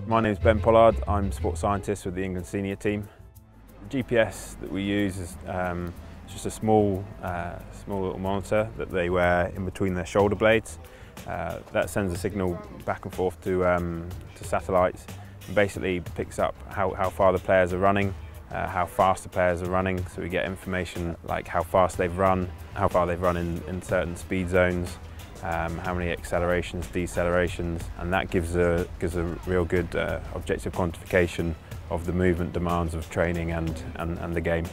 My name is Ben Pollard. I'm sports scientist with the England senior team. The GPS that we use is just a small little monitor that they wear in between their shoulder blades. That sends a signal back and forth to satellites and basically picks up how far the players are running, how fast the players are running, so we get information like how fast they've run, how far they've run in certain speed zones, how many accelerations, decelerations, and that gives a real good objective quantification of the movement demands of training and the game.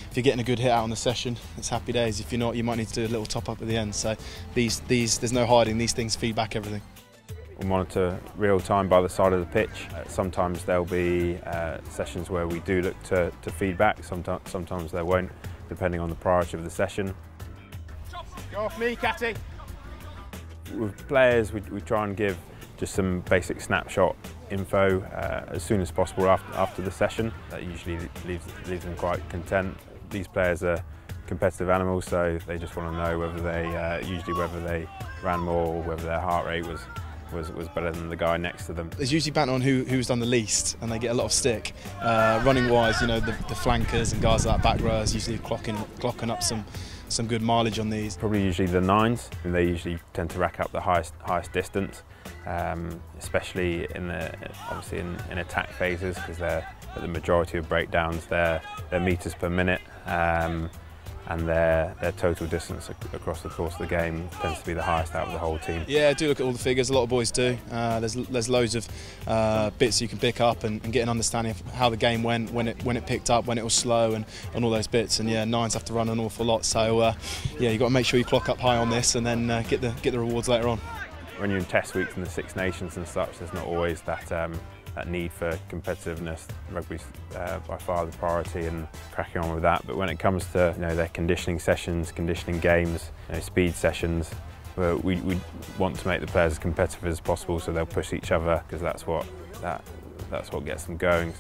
If you're getting a good hit out on the session, it's happy days. If you're not, you might need to do a little top up at the end. So there's no hiding, these things feed back everything. We monitor real time by the side of the pitch. Sometimes there'll be sessions where we do look to feedback, sometimes there won't, depending on the priority of the session. Go off me, Catty. With players, we try and give just some basic snapshot info as soon as possible after the session. That usually leaves them quite content. These players are competitive animals, so they just want to know whether they ran more or whether their heart rate was better than the guy next to them. There's usually banter on who's done the least, and they get a lot of stick. Running wise, you know, the flankers and guys like back rowers usually clocking up some good mileage on these. Probably usually the nines, and they usually tend to rack up the highest distance, especially obviously in attack phases, because they're at the majority of breakdowns. Their meters per minute and their total distance across the course of the game tends to be the highest out of the whole team. Yeah, I do look at all the figures. A lot of boys do. There's loads of bits you can pick up and get an understanding of how the game went, when it picked up, when it was slow, and all those bits. And yeah, nines have to run an awful lot. So yeah, you've got to make sure you clock up high on this, and then get the rewards later on. When you're in test weeks in the Six Nations and such, there's not always that need for competitiveness. Rugby's by far the priority, and cracking on with that. But when it comes to their conditioning sessions, conditioning games, speed sessions, we want to make the players as competitive as possible, so they'll push each other, because that's what gets them going.